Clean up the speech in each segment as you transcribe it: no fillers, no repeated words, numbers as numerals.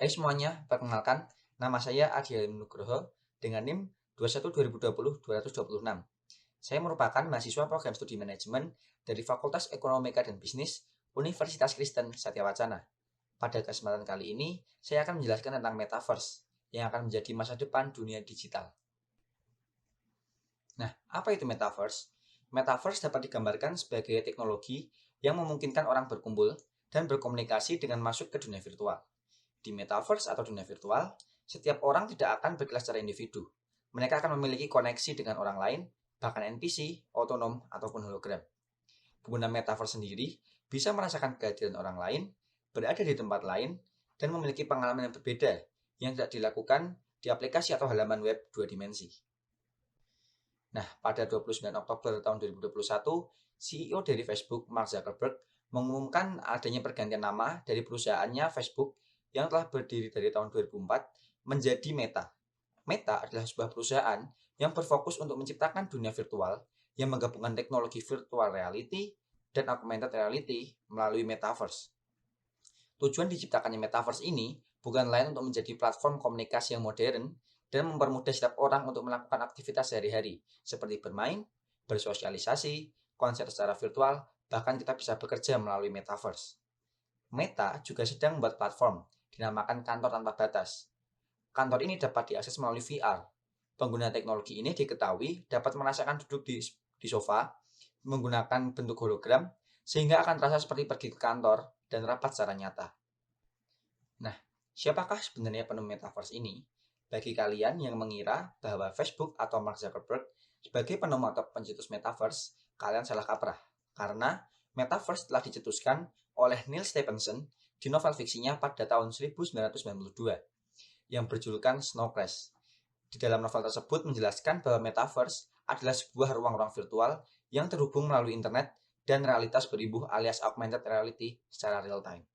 Hai semuanya, perkenalkan, nama saya Adi Nugroho dengan NIM 21 2020 226. Saya merupakan mahasiswa program studi manajemen dari Fakultas Ekonomika dan Bisnis Universitas Kristen Satyawacana. Pada kesempatan kali ini, saya akan menjelaskan tentang Metaverse yang akan menjadi masa depan dunia digital. Nah, apa itu Metaverse? Metaverse dapat digambarkan sebagai teknologi yang memungkinkan orang berkumpul dan berkomunikasi dengan masuk ke dunia virtual. Di metaverse atau dunia virtual, setiap orang tidak akan berkelas secara individu. Mereka akan memiliki koneksi dengan orang lain, bahkan NPC, otonom, ataupun hologram. Pengguna metaverse sendiri bisa merasakan kehadiran orang lain, berada di tempat lain, dan memiliki pengalaman yang berbeda yang tidak dilakukan di aplikasi atau halaman web dua dimensi. Nah, pada 29 Oktober tahun 2021, CEO dari Facebook, Mark Zuckerberg, mengumumkan adanya pergantian nama dari perusahaannya Facebook yang telah berdiri dari tahun 2004 menjadi Meta. Meta adalah sebuah perusahaan yang berfokus untuk menciptakan dunia virtual yang menggabungkan teknologi virtual reality dan augmented reality melalui metaverse. Tujuan diciptakannya metaverse ini bukan lain untuk menjadi platform komunikasi yang modern dan mempermudah setiap orang untuk melakukan aktivitas sehari-hari seperti bermain, bersosialisasi, konser secara virtual, bahkan kita bisa bekerja melalui metaverse. Meta juga sedang membuat platform dinamakan kantor tanpa batas. Kantor ini dapat diakses melalui VR. Pengguna teknologi ini diketahui dapat merasakan duduk di sofa menggunakan bentuk hologram sehingga akan terasa seperti pergi ke kantor dan rapat secara nyata. Nah, siapakah sebenarnya penemuan metaverse ini? Bagi kalian yang mengira bahwa Facebook atau Mark Zuckerberg sebagai penemu atau pencetus metaverse, kalian salah kaprah. Karena metaverse telah dicetuskan oleh Neil Stephenson di novel fiksinya pada tahun 1992 yang berjulukan Snow Crash. Di dalam novel tersebut menjelaskan bahwa metaverse adalah sebuah ruang-ruang virtual yang terhubung melalui internet dan realitas beribuh alias augmented reality secara real time.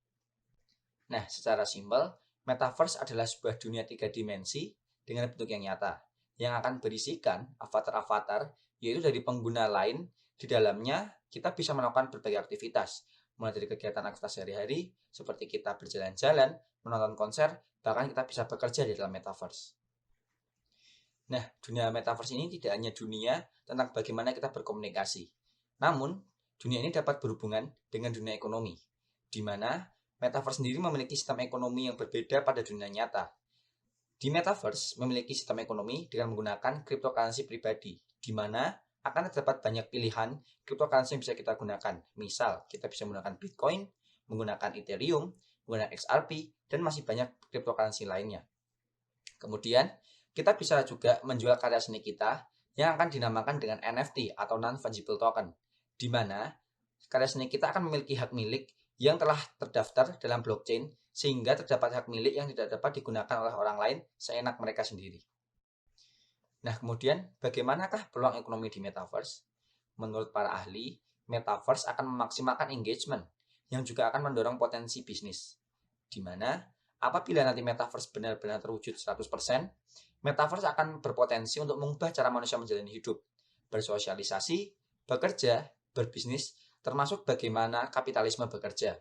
Nah, secara simpel, metaverse adalah sebuah dunia 3 dimensi dengan bentuk yang nyata, yang akan berisikan avatar-avatar, yaitu dari pengguna lain. Di dalamnya, kita bisa melakukan berbagai aktivitas, mulai dari kegiatan aktivitas sehari-hari, seperti kita berjalan-jalan, menonton konser, bahkan kita bisa bekerja di dalam metaverse. Nah, dunia metaverse ini tidak hanya dunia tentang bagaimana kita berkomunikasi, namun dunia ini dapat berhubungan dengan dunia ekonomi, di mana metaverse sendiri memiliki sistem ekonomi yang berbeda pada dunia nyata. Di metaverse memiliki sistem ekonomi dengan menggunakan cryptocurrency pribadi, di mana akan terdapat banyak pilihan cryptocurrency yang bisa kita gunakan. Misal, kita bisa menggunakan Bitcoin, menggunakan Ethereum, menggunakan XRP, dan masih banyak cryptocurrency lainnya. Kemudian, kita bisa juga menjual karya seni kita yang akan dinamakan dengan NFT atau non-fungible token, di mana karya seni kita akan memiliki hak milik yang telah terdaftar dalam blockchain sehingga terdapat hak milik yang tidak dapat digunakan oleh orang lain seenak mereka sendiri. Nah, kemudian bagaimanakah peluang ekonomi di metaverse? Menurut para ahli, metaverse akan memaksimalkan engagement yang juga akan mendorong potensi bisnis. Di mana apabila nanti metaverse benar-benar terwujud 100%, metaverse akan berpotensi untuk mengubah cara manusia menjalani hidup, bersosialisasi, bekerja, berbisnis, termasuk bagaimana kapitalisme bekerja.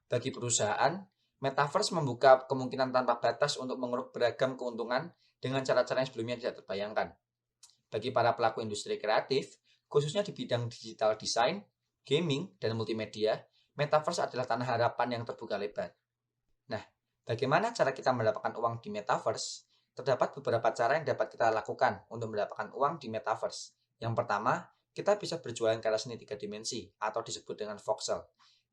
Bagi perusahaan, metaverse membuka kemungkinan tanpa batas untuk mengeruk beragam keuntungan dengan cara-cara yang sebelumnya tidak terbayangkan. Bagi para pelaku industri kreatif, khususnya di bidang digital design, gaming, dan multimedia, metaverse adalah tanah harapan yang terbuka lebar. Nah, bagaimana cara kita mendapatkan uang di metaverse? Terdapat beberapa cara yang dapat kita lakukan untuk mendapatkan uang di metaverse. Yang pertama, kita bisa berjualan karya seni 3 dimensi atau disebut dengan voxel,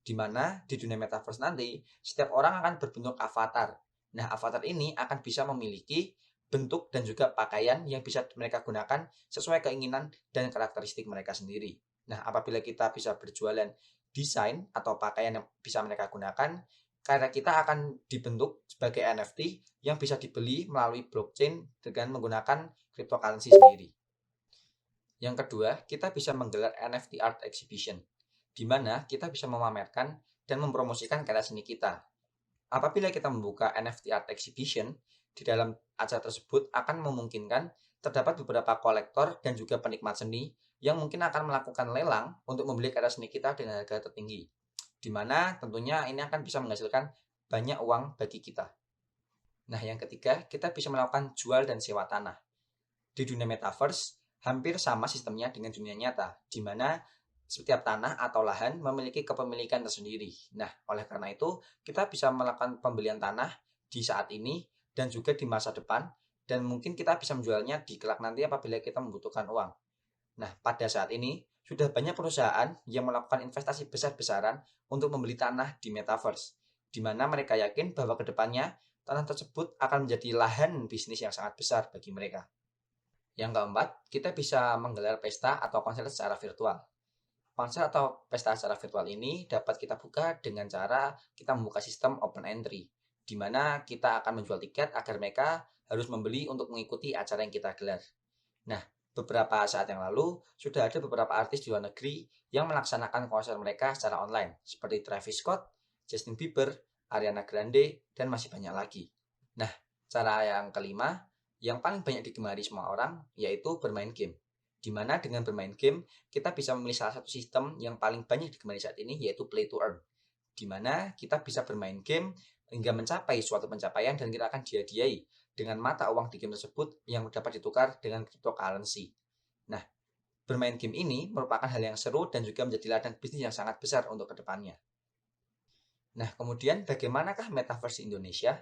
di mana di dunia metaverse nanti setiap orang akan berbentuk avatar. Nah, avatar ini akan bisa memiliki bentuk dan juga pakaian yang bisa mereka gunakan sesuai keinginan dan karakteristik mereka sendiri. Nah, apabila kita bisa berjualan desain atau pakaian yang bisa mereka gunakan, karya kita akan dibentuk sebagai NFT yang bisa dibeli melalui blockchain dengan menggunakan cryptocurrency sendiri. Yang kedua, kita bisa menggelar NFT Art Exhibition, di mana kita bisa memamerkan dan mempromosikan karya seni kita. Apabila kita membuka NFT Art Exhibition, di dalam acara tersebut akan memungkinkan terdapat beberapa kolektor dan juga penikmat seni yang mungkin akan melakukan lelang untuk membeli karya seni kita dengan harga tertinggi, di mana tentunya ini akan bisa menghasilkan banyak uang bagi kita. Nah, yang ketiga, kita bisa melakukan jual dan sewa tanah. Di dunia metaverse, hampir sama sistemnya dengan dunia nyata, di mana setiap tanah atau lahan memiliki kepemilikan tersendiri. Nah, oleh karena itu, kita bisa melakukan pembelian tanah di saat ini dan juga di masa depan, dan mungkin kita bisa menjualnya di kelak nanti apabila kita membutuhkan uang. Nah, pada saat ini, sudah banyak perusahaan yang melakukan investasi besar-besaran untuk membeli tanah di metaverse, di mana mereka yakin bahwa ke depannya tanah tersebut akan menjadi lahan bisnis yang sangat besar bagi mereka. Yang keempat, kita bisa menggelar pesta atau konser secara virtual. Konser atau pesta secara virtual ini dapat kita buka dengan cara kita membuka sistem open entry, di mana kita akan menjual tiket agar mereka harus membeli untuk mengikuti acara yang kita gelar. Nah, beberapa saat yang lalu, sudah ada beberapa artis di luar negeri yang melaksanakan konser mereka secara online, seperti Travis Scott, Justin Bieber, Ariana Grande, dan masih banyak lagi. Nah, cara yang kelima, yang paling banyak digemari semua orang, yaitu bermain game. Di mana dengan bermain game, kita bisa memilih salah satu sistem yang paling banyak digemari saat ini, yaitu Play to Earn. Di mana kita bisa bermain game hingga mencapai suatu pencapaian dan kita akan dihadiahi dengan mata uang di game tersebut yang dapat ditukar dengan cryptocurrency. Nah, bermain game ini merupakan hal yang seru dan juga menjadi ladang bisnis yang sangat besar untuk kedepannya. Nah, kemudian bagaimanakah Metaverse di Indonesia?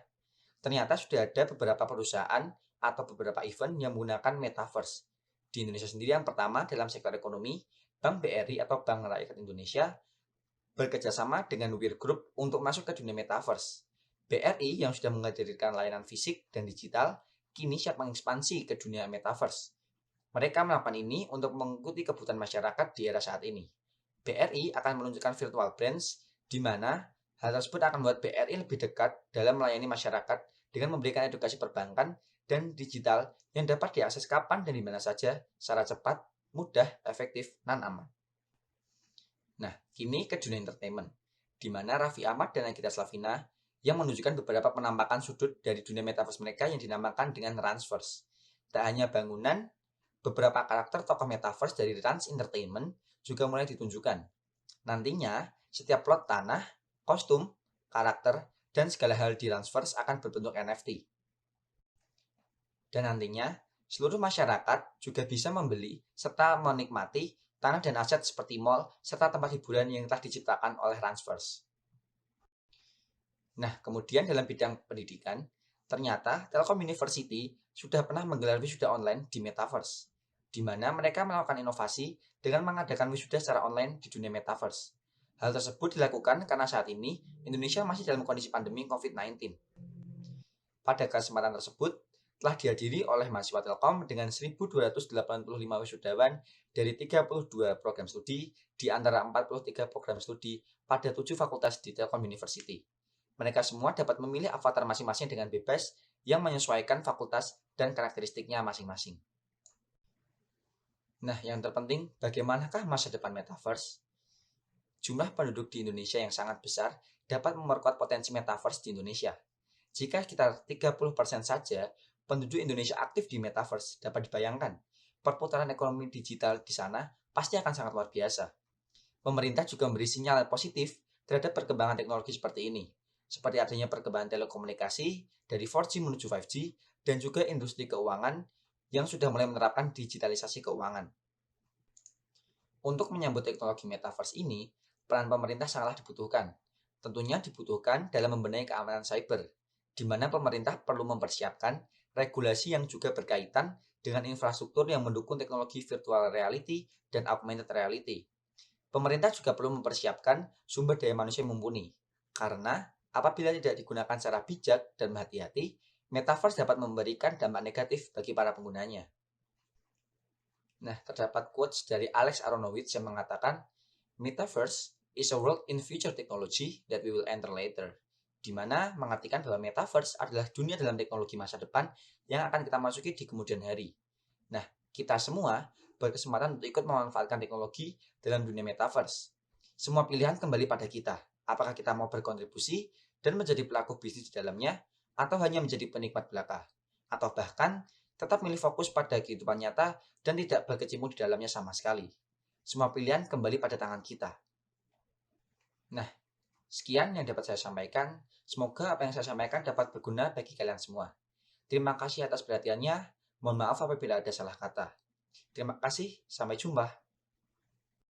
Ternyata sudah ada beberapa perusahaan atau beberapa event yang menggunakan Metaverse. Di Indonesia sendiri yang pertama dalam sektor ekonomi, Bank BRI atau Bank Rakyat Indonesia bekerjasama dengan Weir Group untuk masuk ke dunia Metaverse. BRI yang sudah menghadirkan layanan fisik dan digital, kini siap mengekspansi ke dunia Metaverse. Mereka melakukan ini untuk mengikuti kebutuhan masyarakat di era saat ini. BRI akan menunjukkan virtual branch, di mana hal tersebut akan membuat BRI lebih dekat dalam melayani masyarakat dengan memberikan edukasi perbankan dan digital yang dapat diakses kapan dan di mana saja secara cepat, mudah, efektif, dan aman. Nah, kini ke dunia entertainment, di mana Raffi Ahmad dan Nagita Slavina yang menunjukkan beberapa penampakan sudut dari dunia metaverse mereka yang dinamakan dengan Ransverse. Tak hanya bangunan, beberapa karakter tokoh metaverse dari Rans Entertainment juga mulai ditunjukkan. Nantinya, setiap plot tanah, kostum, karakter, dan segala hal di Ransverse akan berbentuk NFT. Dan nantinya, seluruh masyarakat juga bisa membeli serta menikmati tanah dan aset seperti mall serta tempat hiburan yang telah diciptakan oleh Ransverse. Nah, kemudian dalam bidang pendidikan, ternyata Telkom University sudah pernah menggelar wisuda online di Metaverse, di mana mereka melakukan inovasi dengan mengadakan wisuda secara online di dunia Metaverse. Hal tersebut dilakukan karena saat ini Indonesia masih dalam kondisi pandemi COVID-19. Pada kesempatan tersebut, telah dihadiri oleh mahasiswa Telkom dengan 1.285 wisudawan dari 32 program studi di antara 43 program studi pada 7 fakultas di Telkom University. Mereka semua dapat memilih avatar masing-masing dengan bebas yang menyesuaikan fakultas dan karakteristiknya masing-masing. Nah, yang terpenting, bagaimanakah masa depan Metaverse? Jumlah penduduk di Indonesia yang sangat besar dapat memperkuat potensi Metaverse di Indonesia. Jika sekitar 30% saja penduduk Indonesia aktif di Metaverse, dapat dibayangkan, perputaran ekonomi digital di sana pasti akan sangat luar biasa. Pemerintah juga memberi sinyal positif terhadap perkembangan teknologi seperti ini, seperti adanya perkembangan telekomunikasi dari 4G menuju 5G, dan juga industri keuangan yang sudah mulai menerapkan digitalisasi keuangan. Untuk menyambut teknologi Metaverse ini, peran pemerintah sangatlah dibutuhkan. Tentunya dibutuhkan dalam membenahi keamanan cyber, di mana pemerintah perlu mempersiapkan regulasi yang juga berkaitan dengan infrastruktur yang mendukung teknologi virtual reality dan augmented reality. Pemerintah juga perlu mempersiapkan sumber daya manusia yang mumpuni, karena apabila tidak digunakan secara bijak dan berhati-hati, Metaverse dapat memberikan dampak negatif bagi para penggunanya. Nah, terdapat quotes dari Alex Aronowitz yang mengatakan, Metaverse is a world in future technology that we will enter later. Di mana mengartikan bahwa Metaverse adalah dunia dalam teknologi masa depan yang akan kita masuki di kemudian hari. Nah, kita semua berkesempatan untuk ikut memanfaatkan teknologi dalam dunia Metaverse. Semua pilihan kembali pada kita. Apakah kita mau berkontribusi dan menjadi pelaku bisnis di dalamnya, atau hanya menjadi penikmat belaka, atau bahkan tetap milih fokus pada kehidupan nyata dan tidak berkecimpung di dalamnya sama sekali. Semua pilihan kembali pada tangan kita. Nah, Sekian yang dapat saya sampaikan. Semoga apa yang saya sampaikan dapat berguna bagi kalian semua. Terima kasih atas perhatiannya. Mohon maaf apabila ada salah kata. Terima kasih, sampai jumpa.